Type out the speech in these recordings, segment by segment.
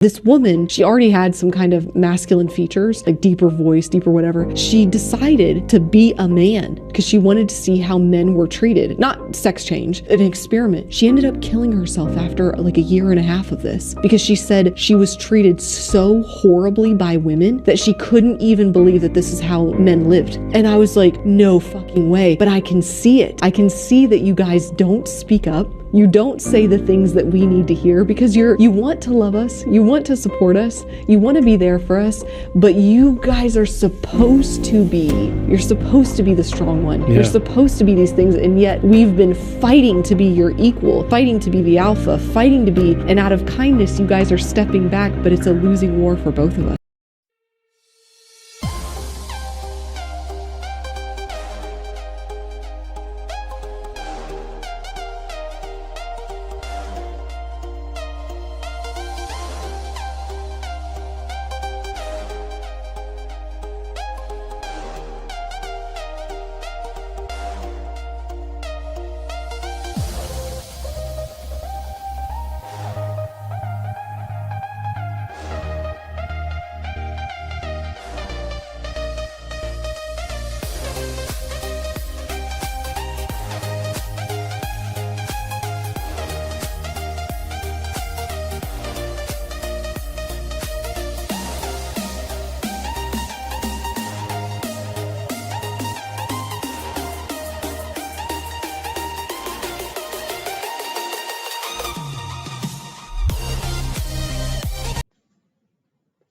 This woman, she already had some kind of masculine features, like deeper voice, deeper whatever. She decided to be a man because she wanted to see how men were treated, not sex change, an experiment. She ended up killing herself after like a year and a half of this because she said she was treated so horribly by women that she couldn't even believe that this is how men lived. And I was like, no fucking way, but I can see it. I can see that you guys don't speak up. You don't say the things that we need to hear because you want to love us, you want to support us, you want to be there for us, but you guys are supposed to be, you're supposed to be the strong one. Yeah. You're supposed to be these things, and yet we've been fighting to be your equal, fighting to be the alpha, fighting to be, and out of kindness, you guys are stepping back, but it's a losing war for both of us.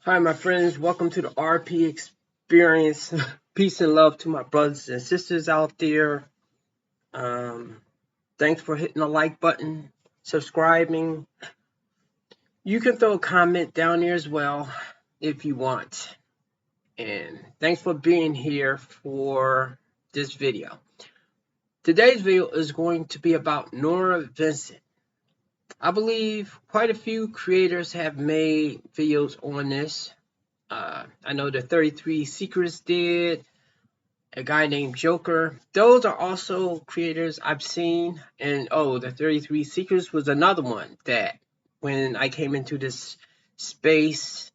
Hi, my friends. Welcome to the RP Experience. Peace and love to my brothers and sisters out there. Thanks for hitting the like button, subscribing. You can throw a comment down there as well if you want. And thanks for being here for this video. Today's video is going to be about Norah Vincent. I believe quite a few creators have made videos on this. I know the 33 Secrets did, a guy named Joker. Those are also creators I've seen. And the 33 Secrets was another one that when I came into this space,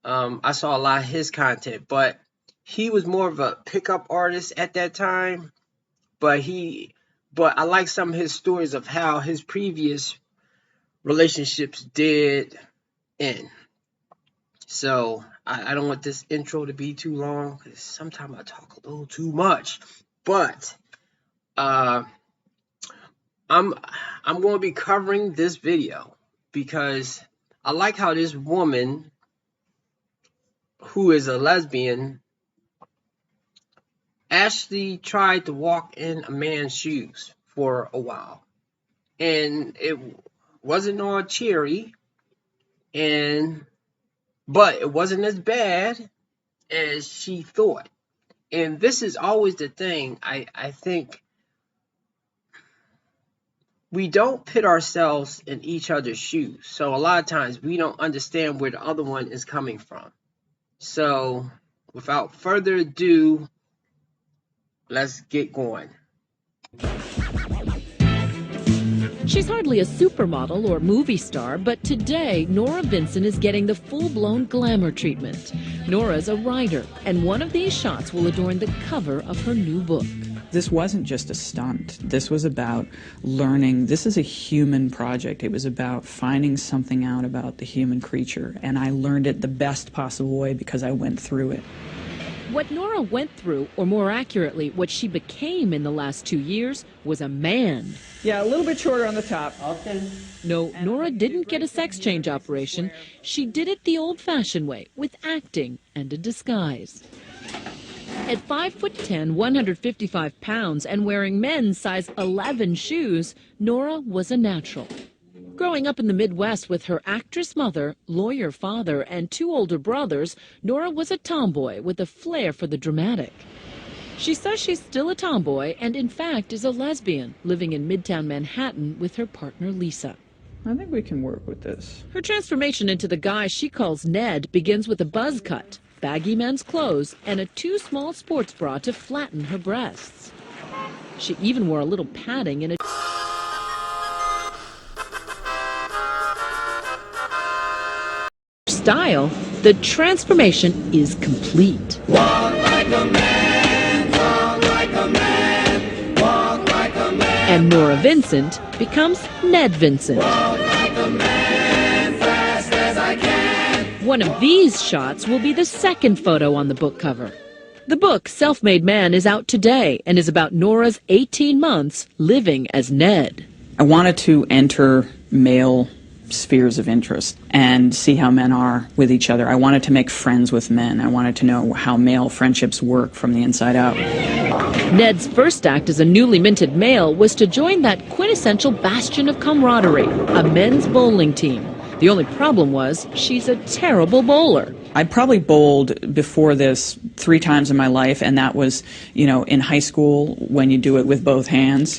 I saw a lot of his content. But he was more of a pickup artist at that time. But I like some of his stories of how his previous relationships did end. So I don't want this intro to be too long because sometimes I talk a little too much. But I'm going to be covering this video because I like how this woman who is a lesbian actually tried to walk in a man's shoes for a while. And it wasn't all cheery, but it wasn't as bad as she thought. And this is always the thing. I think we don't put ourselves in each other's shoes. So a lot of times we don't understand where the other one is coming from. So without further ado, let's get going. She's hardly a supermodel or movie star, but today, Norah Vincent is getting the full-blown glamour treatment. Norah's a writer, and one of these shots will adorn the cover of her new book. This wasn't just a stunt. This was about learning. This is a human project. It was about finding something out about the human creature, and I learned it the best possible way because I went through it. What Norah went through, or more accurately, what she became in the last 2 years, was a man. Yeah, a little bit shorter on the top. Okay. No, Norah didn't get a sex change operation. She did it the old-fashioned way, with acting and a disguise. At 5'10", 155 pounds, and wearing men's size 11 shoes, Norah was a natural. Growing up in the Midwest with her actress mother, lawyer father, and 2 older brothers, Norah was a tomboy with a flair for the dramatic. She says she's still a tomboy and, in fact, is a lesbian, living in Midtown Manhattan with her partner, Lisa. I think we can work with this. Her transformation into the guy she calls Ned begins with a buzz cut, baggy men's clothes, and a too small sports bra to flatten her breasts. She even wore a little padding in a style, the transformation is complete. Walk like a man, talk like a man, walk like a man. And Norah Vincent becomes Ned Vincent. Walk like a man, fast as I can. One of these shots will be the second photo on the book cover. The book, Self-Made Man, is out today and is about Norah's 18 months living as Ned. I wanted to enter male spheres of interest and see how men are with each other. I wanted to make friends with men. I wanted to know how male friendships work from the inside out. Ned's first act as a newly minted male was to join that quintessential bastion of camaraderie, a men's bowling team. The only problem was she's a terrible bowler. I probably bowled before this 3 times in my life, and that was, in high school when you do it with both hands,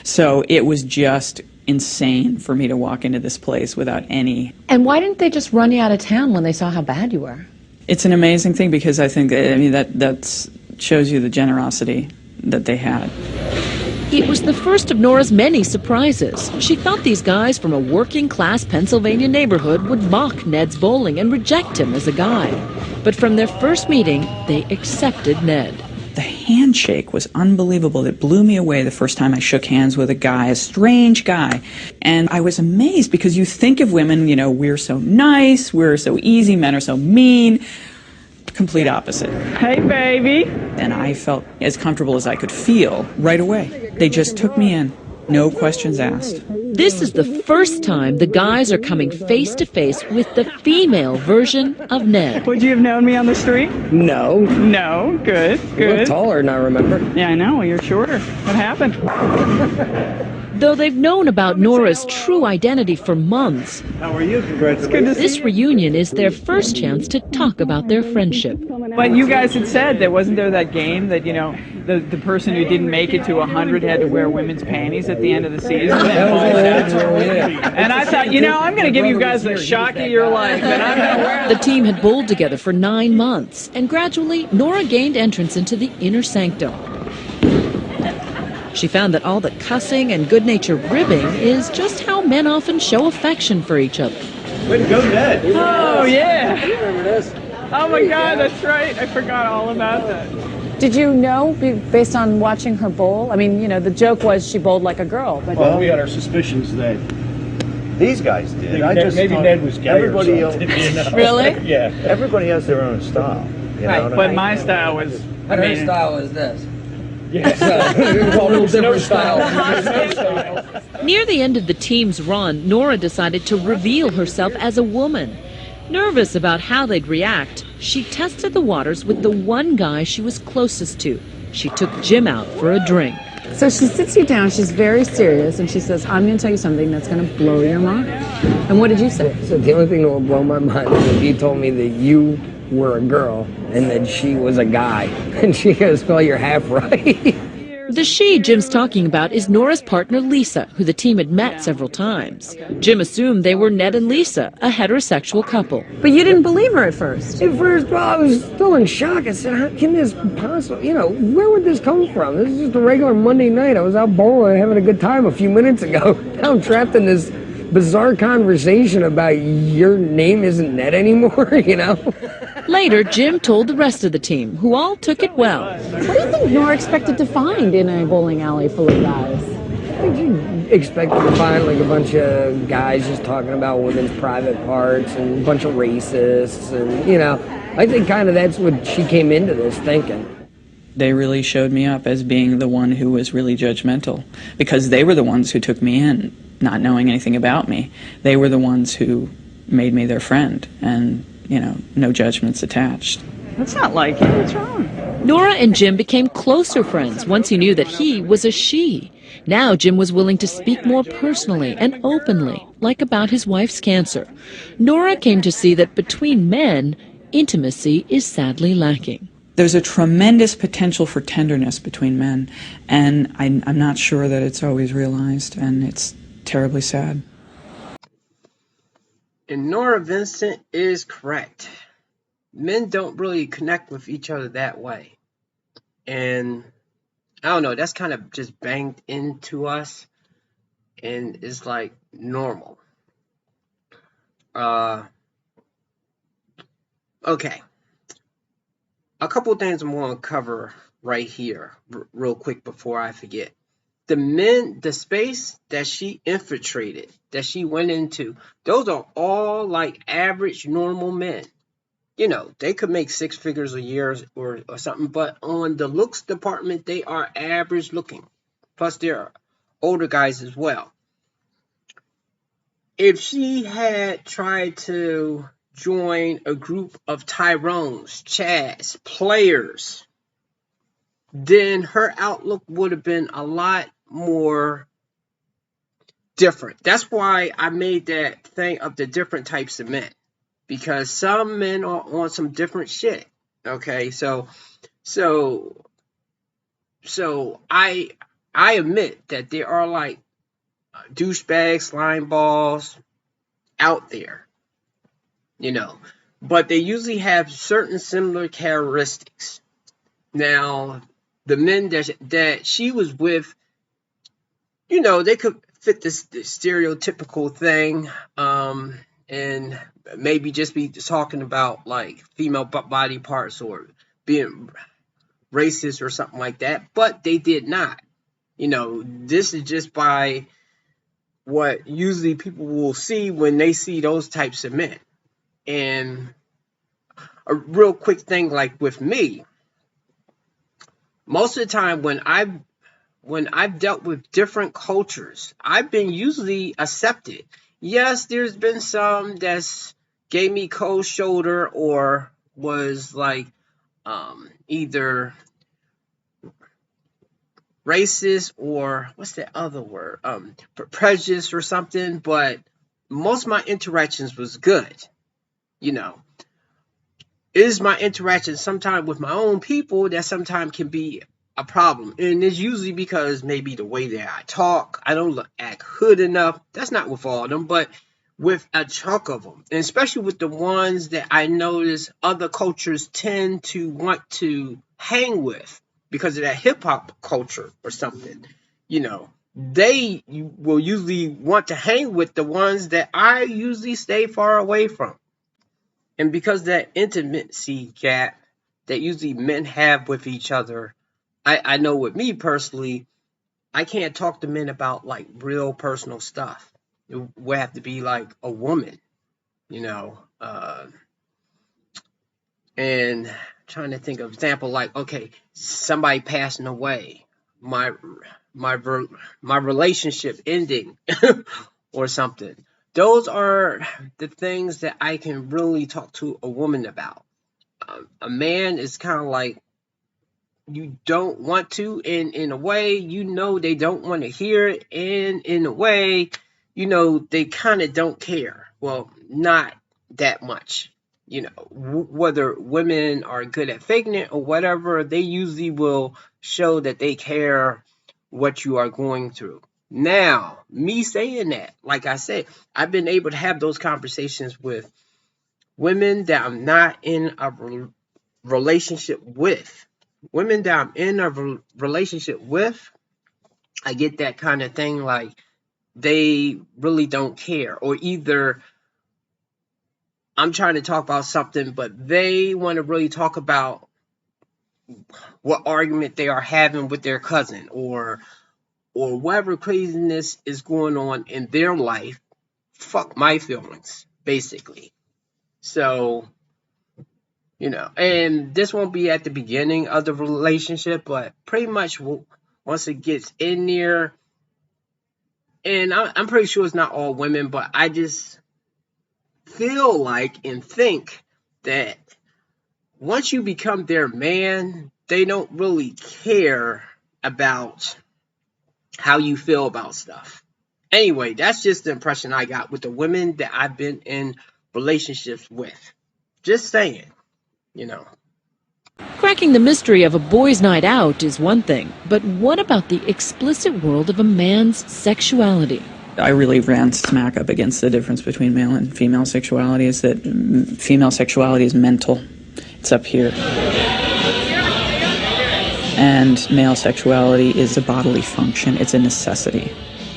So it was just insane for me to walk into this place without any. And why didn't they just run you out of town when they saw how bad you were? It's an amazing thing because I think, that shows you the generosity that they had. It was the first of Norah's many surprises. She thought these guys from a working-class Pennsylvania neighborhood would mock Ned's bowling and reject him as a guy. But from their first meeting, they accepted Ned. The handshake was unbelievable. It blew me away the first time I shook hands with a guy, a strange guy. And I was amazed because you think of women, we're so nice, we're so easy, men are so mean. Complete opposite. Hey, baby. And I felt as comfortable as I could feel right away. They just took me in, no questions asked. This is the first time the guys are coming face to face with the female version of Ned. Would you have known me on the street? No. No, good, You look taller than I remember. Yeah, I know, you're shorter. What happened? Though they've known about Norah's true identity for months, How are you? Congratulations. this reunion is their first chance to talk about their friendship. But you guys had said wasn't there that game that, the person who didn't make it to 100 had to wear women's panties at the end of the season? And I thought, I'm going to give you guys the shock of your life, and I'm going to wear The team had bowled together for 9 months, and gradually Norah gained entrance into the inner sanctum. She found that all the cussing and good-natured ribbing is just how men often show affection for each other. Way to go, Ned. Oh, yeah. You remember this? Oh, my God, that's right. I forgot all about that. Did you know, based on watching her bowl? I mean, the joke was she bowled like a girl. But Well, we had our suspicions that These guys did. maybe, I Ned, just maybe thought Ned was gay everybody or something. else, Really? Yeah. everybody has their own style. You know what I But mean? my style was... Her style is this. Yeah. A little different style. Near the end of the team's run, Norah decided to reveal herself as a woman. Nervous about how they'd react, she tested the waters with the one guy she was closest to. She took Jim out for a drink. So she sits you down, she's very serious, and she says, I'm going to tell you something that's going to blow your mind. And what did you say? So the only thing that will blow my mind is if you told me that you were a girl and that she was a guy. And she goes, well, you're half right. The she Jim's talking about is Norah's partner Lisa, who the team had met several times. Jim assumed they were Ned and Lisa, a heterosexual couple. But you didn't believe her at first. At first, well, I was still in shock. I said, how can this possibly, where would this come from? This is just a regular Monday night. I was out bowling having a good time a few minutes ago. Now I'm trapped in this bizarre conversation about your name isn't Ned anymore, Later, Jim told the rest of the team, who all took it well. What do you think Norah expected to find in a bowling alley full of guys? I think you expected to find like a bunch of guys just talking about women's private parts and a bunch of racists and, I think kind of that's what she came into this thinking. They really showed me up as being the one who was really judgmental because they were the ones who took me in, not knowing anything about me. They were the ones who made me their friend and, no judgments attached. That's not like it. What's wrong? Norah and Jim became closer friends once he knew that he was a she. Now Jim was willing to speak more personally and openly, like about his wife's cancer. Norah came to see that between men, intimacy is sadly lacking. There's a tremendous potential for tenderness between men, and I'm not sure that it's always realized, and it's terribly sad. And Norah Vincent is correct. Men don't really connect with each other that way. And I don't know, that's kind of just banged into us. And it's like normal. Okay, a couple of things I'm going to cover right here, real quick before I forget. The space that she infiltrated, that she went into, those are all like average, normal men. You know, they could make six figures a year or something, but on the looks department, they are average looking. Plus, they're older guys as well. If she had tried to join a group of Tyrones, Chads, players, then her outlook would have been a lot more different. That's why I made that thing of the different types of men, because some men are on some different shit. Okay, so I admit that there are like douchebags, slime balls out there, you know, but they usually have certain similar characteristics. Now, the men that she was with, you know, they could fit this stereotypical thing, and maybe just be talking about like female body parts or being racist or something like that, but they did not. You know, this is just by what usually people will see when they see those types of men. And a real quick thing, like with me, most of the time when I've dealt with different cultures, I've been usually accepted. Yes, there's been some that's gave me cold shoulder or was like either racist or what's the other word? Prejudice or something, but most of my interactions was good, you know. Is my interaction sometimes with my own people that sometimes can be a problem. And it's usually because maybe the way that I talk, I don't act hood enough. That's not with all of them, but with a chunk of them. And especially with the ones that I notice other cultures tend to want to hang with because of that hip hop culture or something. You know, they will usually want to hang with the ones that I usually stay far away from. And because that intimacy gap that usually men have with each other, I know with me personally, I can't talk to men about like real personal stuff. It would have to be like a woman, you know. And trying to think of example like, okay, somebody passing away, my my relationship ending or something. Those are the things that I can really talk to a woman about. A man is kind of like you don't want to, and in a way, you know, they don't want to hear it, and in a way, you know, they kind of don't care. Well, not that much. You know, whether women are good at faking it or whatever, they usually will show that they care what you are going through. Now, me saying that, like I said, I've been able to have those conversations with women that I'm not in a relationship with. Women that I'm in a relationship with, I get that kind of thing like they really don't care. Or either I'm trying to talk about something, but they want to really talk about what argument they are having with their cousin or whatever craziness is going on in their life. Fuck my feelings, basically. So, you know, and this won't be at the beginning of the relationship, but pretty much once it gets in there, and I'm pretty sure it's not all women, but I just feel like and think that once you become their man, they don't really care about how you feel about stuff. Anyway, that's just the impression I got with the women that I've been in relationships with. Just saying, you know. Cracking the mystery of a boys' night out is one thing, but what about the explicit world of a man's sexuality? I really ran smack up against the difference between male and female sexuality is that female sexuality is mental. It's up here. And male sexuality is a bodily function. It's a necessity.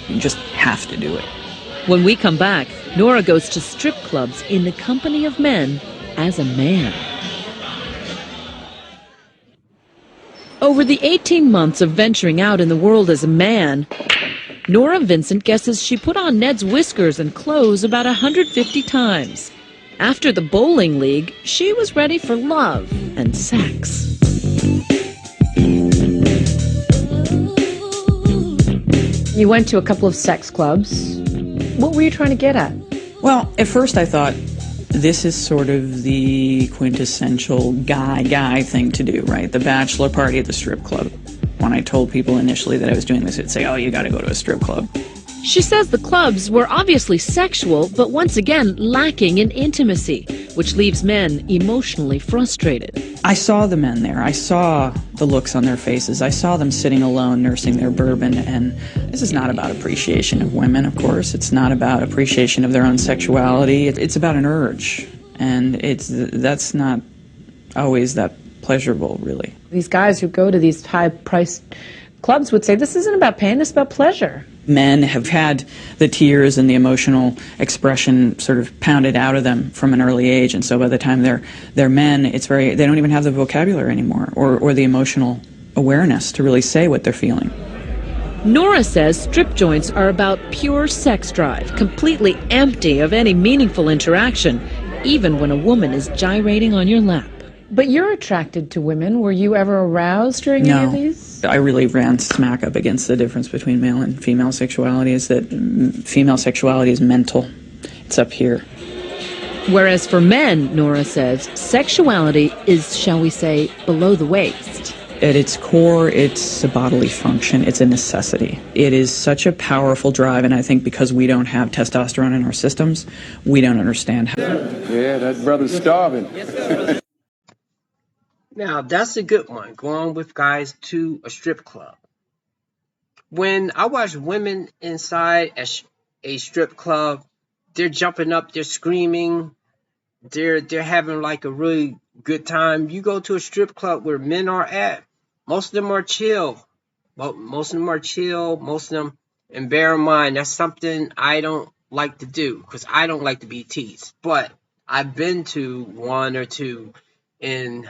You just have to do it. When we come back, Norah goes to strip clubs in the company of men as a man. Over the 18 months of venturing out in the world as a man, Norah Vincent guesses she put on Ned's whiskers and clothes about 150 times. After the bowling league, she was ready for love and sex. You went to a couple of sex clubs. What were you trying to get at? Well, at first I thought, this is sort of the quintessential guy thing to do, right? The bachelor party at the strip club. When I told people initially that I was doing this, they'd say, oh, you got to go to a strip club. She says the clubs were obviously sexual, but once again lacking in intimacy, which leaves men emotionally frustrated. I saw the men there. I saw the looks on their faces. I saw them sitting alone, nursing their bourbon, and this is not about appreciation of women, of course. It's not about appreciation of their own sexuality. It's about an urge, and that's not always that pleasurable, really. These guys who go to these high-priced clubs would say, this isn't about pain, it's about pleasure. Men have had the tears and the emotional expression sort of pounded out of them from an early age, and so by the time they're men, they don't even have the vocabulary anymore or the emotional awareness to really say what they're feeling. Norah says strip joints are about pure sex drive, completely empty of any meaningful interaction, even when a woman is gyrating on your lap. But you're attracted to women. Were you ever aroused during any of these? I really ran smack up against the difference between male and female sexuality, is that female sexuality is mental. It's up here. Whereas for men, Norah says, sexuality is, shall we say, below the waist. At its core, it's a bodily function. It's a necessity. It is such a powerful drive, and I think because we don't have testosterone in our systems, we don't understand how. Yeah, that brother's starving. Now, that's a good one, going with guys to a strip club. When I watch women inside a strip club, they're jumping up, they're screaming, they're having like a really good time. You go to a strip club where men are at, most of them are chill. Most of them are chill, most of them, and bear in mind, that's something I don't like to do, because I don't like to be teased. But I've been to one or two in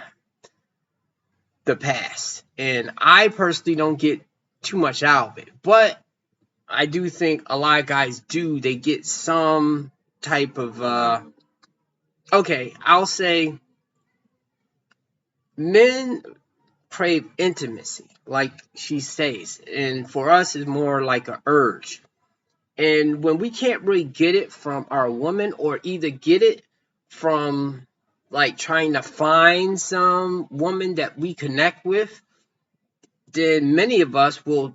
the past, and I personally don't get too much out of it, but I do think a lot of guys do. They get some type of okay, I'll say men crave intimacy, like she says, and for us it's more like an urge. And when we can't really get it from our woman, or either get it from like trying to find some woman that we connect with, then many of us will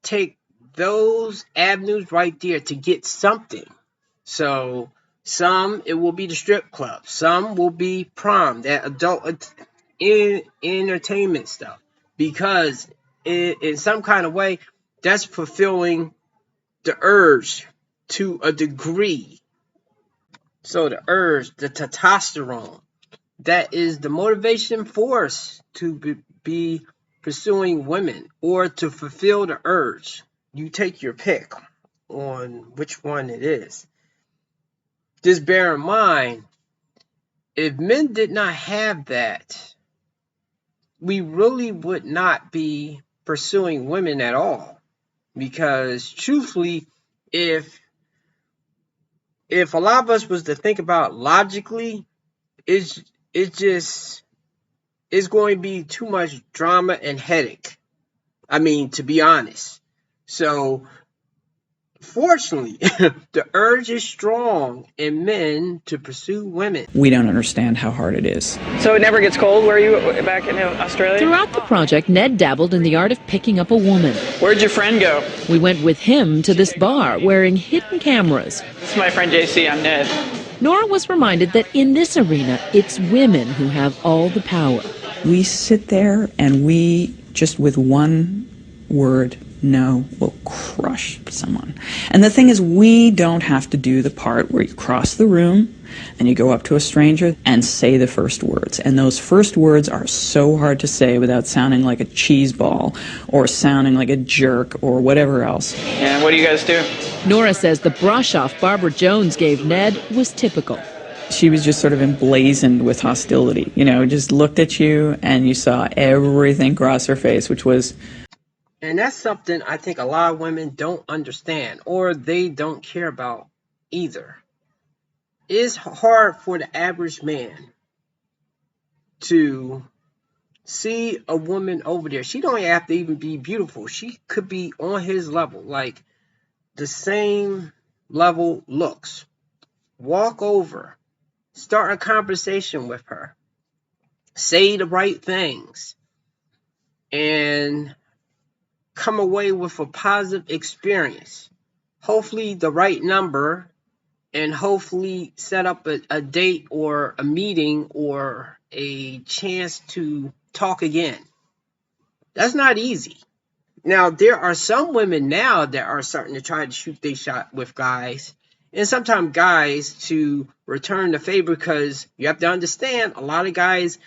take those avenues right there to get something. So some, it will be the strip club. Some will be prom, that adult entertainment stuff. Because in some kind of way, that's fulfilling the urge to a degree. So the urge, the testosterone, that is the motivation force to be pursuing women or to fulfill the urge. You take your pick on which one it is. Just bear in mind, if men did not have that, we really would not be pursuing women at all. Because truthfully, if a lot of us was to think about logically, it's going to be too much drama and headache. I mean, to be honest. So, fortunately, the urge is strong in men to pursue women. We don't understand how hard it is. So it never gets cold where you back in Australia? Throughout the project, Ned dabbled in the art of picking up a woman. Where'd your friend go? We went with him to this bar, wearing hidden cameras. This is my friend JC, I'm Ned. Norah was reminded that in this arena, it's women who have all the power. We sit there and we, just with one word, no, will crush someone. And the thing is, we don't have to do the part where you cross the room and you go up to a stranger and say the first words. And those first words are so hard to say without sounding like a cheese ball or sounding like a jerk or whatever else. And what do you guys do? Norah says the brush-off Barbara Jones gave Ned was typical. She was just sort of emblazoned with hostility, you know, just looked at you and you saw everything cross her face, which was... And that's something I think a lot of women don't understand, or they don't care about either. It's hard for the average man to see a woman over there. She don't have to even be beautiful. She could be on his level, like the same level looks. Walk over, start a conversation with her, say the right things, and come away with a positive experience. Hopefully the right number, and hopefully set up a date or a meeting or a chance to talk again. That's not easy. Now, there are some women now that are starting to try to shoot their shot with guys, and sometimes guys to return the favor, because you have to understand, a lot of guys,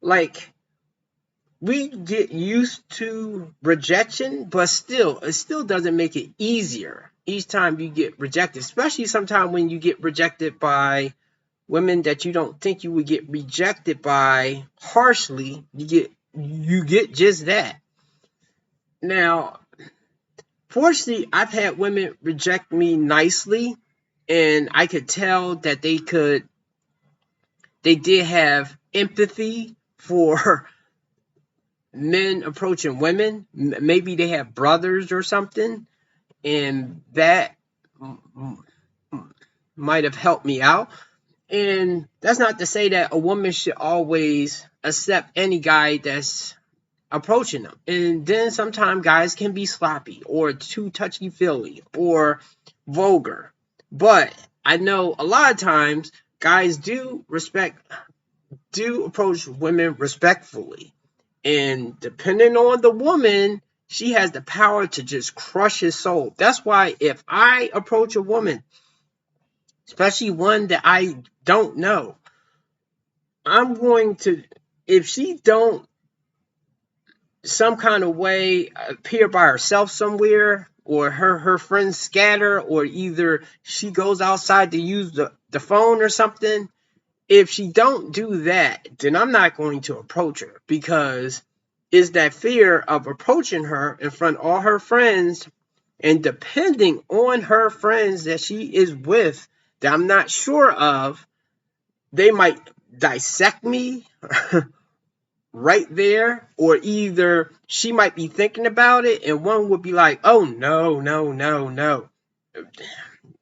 like, we get used to rejection, but still, it still doesn't make it easier each time you get rejected, especially sometimes when you get rejected by women that you don't think you would get rejected by harshly. You get just that. Now, fortunately, I've had women reject me nicely, and I could tell that they did have empathy for men approaching women. Maybe they have brothers or something, and that might have helped me out. And that's not to say that a woman should always accept any guy that's approaching them. And then sometimes guys can be sloppy or too touchy-feely or vulgar. But I know a lot of times guys do approach women respectfully. And depending on the woman, she has the power to just crush his soul. That's why if I approach a woman, especially one that I don't know, I'm going to, if she don't some kind of way appear by herself somewhere, or her friends scatter, or either she goes outside to use the phone or something, if she don't do that, then I'm not going to approach her, because it's that fear of approaching her in front of all her friends, and depending on her friends that she is with that I'm not sure of, they might dissect me right there, or either she might be thinking about it, and one would be like, oh, no,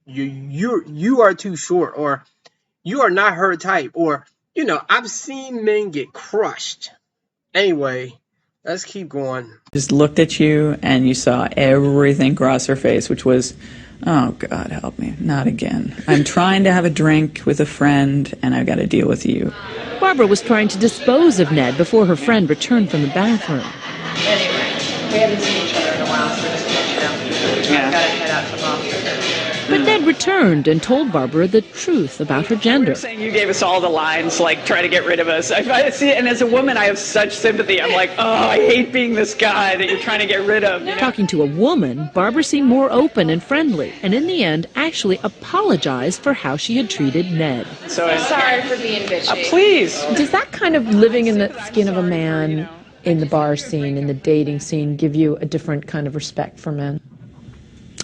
you are too short, or you are not her type, or, you know, I've seen men get crushed. Anyway, let's keep going. Just looked at you and you saw everything cross her face, which was, oh, God help me, not again. I'm trying to have a drink with a friend and I've got to deal with you. Barbara was trying to dispose of Ned before her friend returned from the bathroom. Anyway, we haven't seen each other in a while, so just to let you know. Yeah. I've got to head out to the office. But Ned returned and told Barbara the truth about her gender. You're saying you gave us all the lines, like, try to get rid of us. I see it, and as a woman, I have such sympathy. I'm like, oh, I hate being this guy that you're trying to get rid of. You know? Talking to a woman, Barbara seemed more open and friendly, and in the end actually apologized for how she had treated Ned. So Sorry for being bitchy. please. Does that kind of living in the skin of a man in the bar scene, in the dating scene, give you a different kind of respect for men?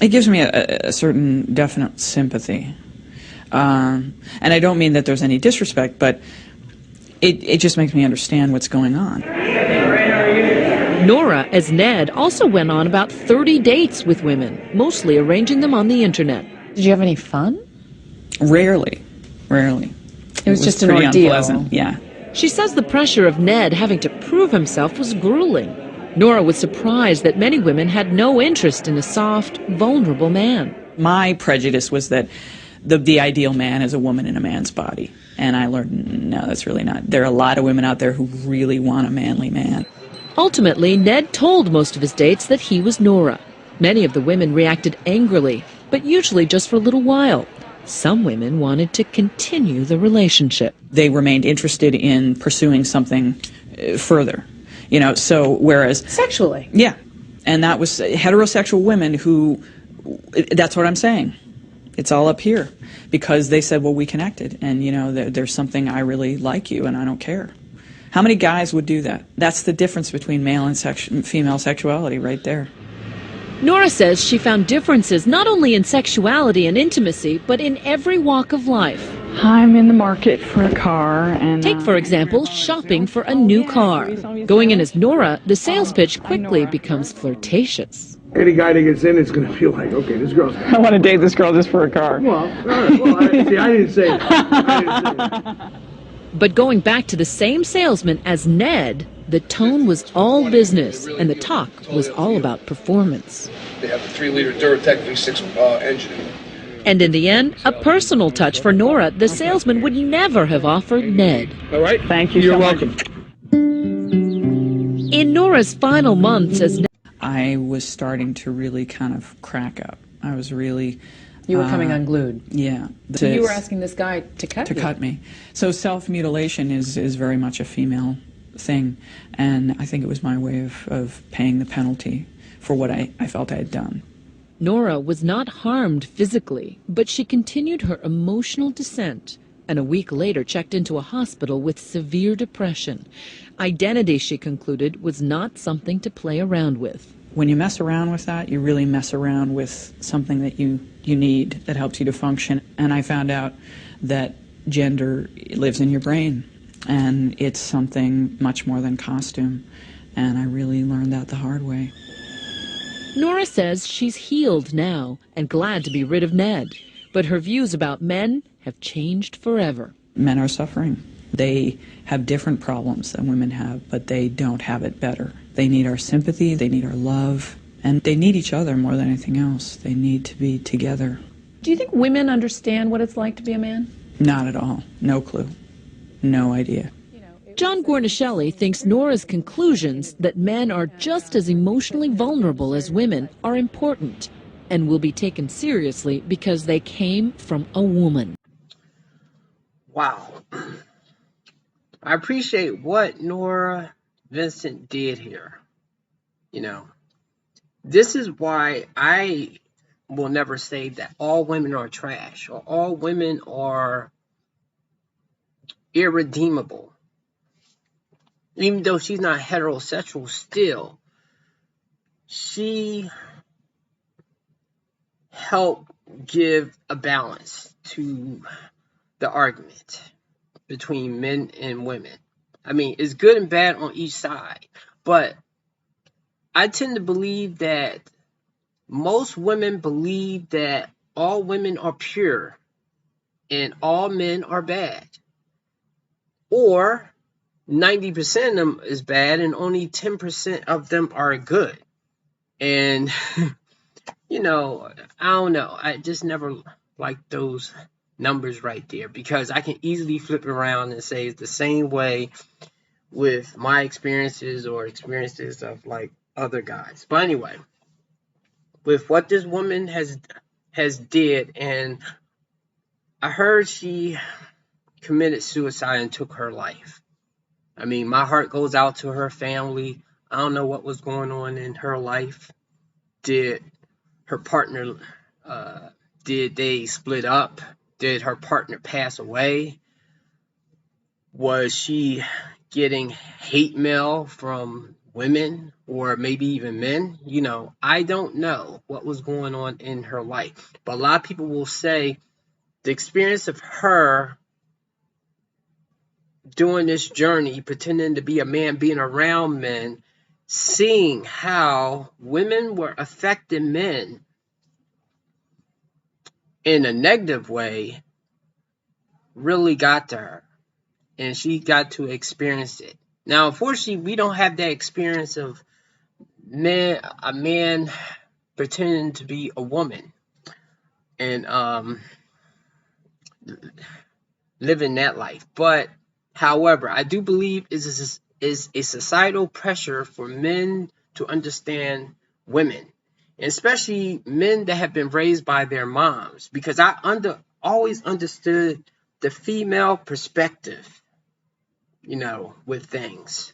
It gives me a certain definite sympathy. And I don't mean that there's any disrespect, but it just makes me understand what's going on. Norah, as Ned, also went on about 30 dates with women, mostly arranging them on the internet. Did you have any fun? Rarely. It was just an pretty ordeal. Unpleasant. Yeah. She says the pressure of Ned having to prove himself was grueling. Norah was surprised that many women had no interest in a soft, vulnerable man. My prejudice was that the ideal man is a woman in a man's body. And I learned, no, that's really not. There are a lot of women out there who really want a manly man. Ultimately, Ned told most of his dates that he was Norah. Many of the women reacted angrily, but usually just for a little while. Some women wanted to continue the relationship. They remained interested in pursuing something further. You know, so whereas... Sexually? Yeah. And that was heterosexual women who... That's what I'm saying. It's all up here because they said, well, we connected, and there's something I really like you, and I don't care. How many guys would do that? That's the difference between male and female sexuality right there. Norah says she found differences not only in sexuality and intimacy, but in every walk of life. I'm in the market for a car, and Take, for example, shopping for a new car. Going in as Norah, the sales pitch quickly becomes flirtatious. Any guy that gets in is going to feel like, okay, this girl's... I want to date this girl just for a car. I didn't say that. But going back to the same salesman as Ned, the tone was all business, and the talk was all about performance. They have the 3-liter Duratec V6 engine. And in the end, a personal touch for Norah the salesman would never have offered Ned. All right? Thank you. You're welcome. In Norah's final months as I was starting to really kind of crack up. I was really... You were coming unglued. Yeah. So you were asking this guy to cut you. To cut me. So self-mutilation is very much a female thing, and I think it was my way of paying the penalty for what I felt I had done. Norah was not harmed physically, but she continued her emotional descent, and a week later checked into a hospital with severe depression. Identity, she concluded, was not something to play around with. When you mess around with that, you really mess around with something that you need that helps you to function. And I found out that gender lives in your brain, and it's something much more than costume. And I really learned that the hard way. Norah says she's healed now and glad to be rid of Ned, but her views about men have changed forever. Men are suffering. They have different problems than women have, but they don't have it better. They need our sympathy, they need our love, and they need each other more than anything else. They need to be together. Do you think women understand what it's like to be a man? Not at all. No clue. No idea. John Guarnaschelli thinks Norah's conclusions that men are just as emotionally vulnerable as women are important and will be taken seriously because they came from a woman. Wow. I appreciate what Norah Vincent did here. This is why I will never say that all women are trash or all women are irredeemable. Even though she's not heterosexual still, she helped give a balance to the argument between men and women. I mean, it's good and bad on each side, but I tend to believe that most women believe that all women are pure and all men are bad. Or 90% of them is bad and only 10% of them are good. And, I don't know. I just never liked those numbers right there because I can easily flip it around and say it's the same way with my experiences or experiences of like other guys. But anyway, with what this woman has did, and I heard she committed suicide and took her life. I mean, my heart goes out to her family. I don't know what was going on in her life. Did her partner, did they split up? Did her partner pass away? Was she getting hate mail from women or maybe even men? I don't know what was going on in her life. But a lot of people will say the experience of her doing this journey, pretending to be a man, being around men, seeing how women were affecting men in a negative way, really got to her. And she got to experience it. Now, unfortunately, we don't have that experience of a man pretending to be a woman and living that life. But however, I do believe is a societal pressure for men to understand women, and especially men that have been raised by their moms, because I always understood the female perspective, with things.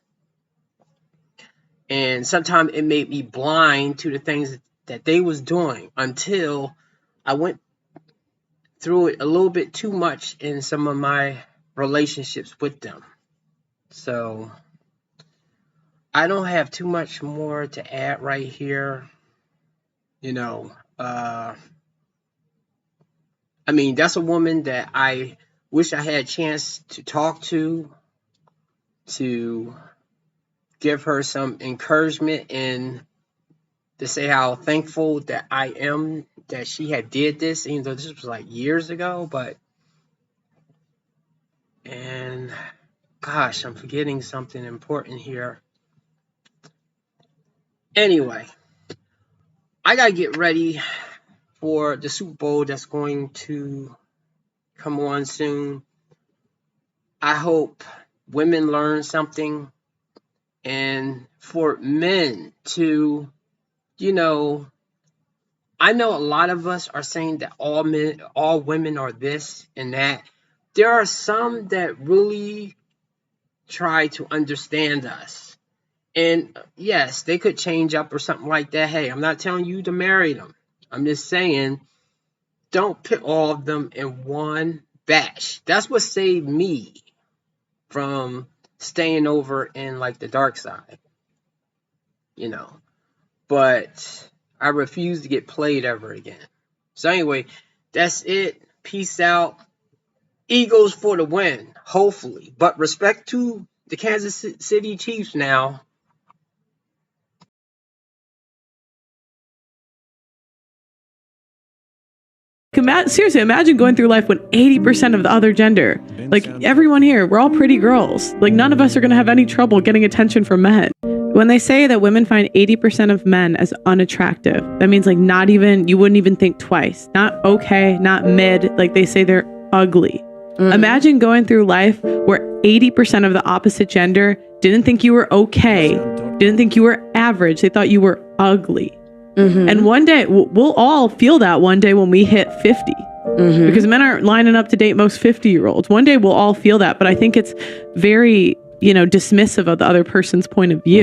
And sometimes it made me blind to the things that they was doing until I went through it a little bit too much in some of my relationships with them. So I don't have too much more to add right here. I mean, that's a woman that I wish I had a chance to talk to give her some encouragement and to say how thankful that I am that she had did this, even though this was like years ago. And gosh, I'm forgetting something important here. Anyway, I gotta get ready for the Super Bowl that's going to come on soon. I hope women learn something, and for men to, I know a lot of us are saying that all women are this and that. There are some that really try to understand us. And yes, they could change up or something like that. Hey, I'm not telling you to marry them. I'm just saying, don't put all of them in one batch. That's what saved me from staying over in like the dark side. But I refuse to get played ever again. So anyway, that's it. Peace out. Eagles for the win, hopefully. But respect to the Kansas City Chiefs now. Seriously, imagine going through life when 80% of the other gender, like everyone here, we're all pretty girls. Like none of us are going to have any trouble getting attention from men. When they say that women find 80% of men as unattractive, that means like not even, you wouldn't even think twice. Not okay, not mid, like they say they're ugly. Imagine going through life where 80% of the opposite gender didn't think you were okay, didn't think you were average, they thought you were ugly. And one day, we'll all feel that one day when we hit 50. Because men aren't lining up to date most 50-year-olds. One day we'll all feel that, but I think it's very, dismissive of the other person's point of view.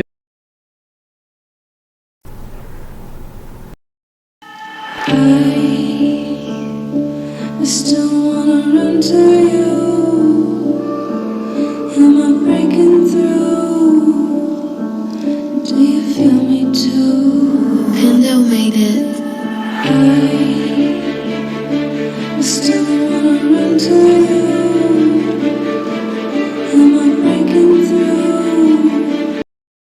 I still wanna run to you. Am I breaking through? Do you feel me too? Kendall made it.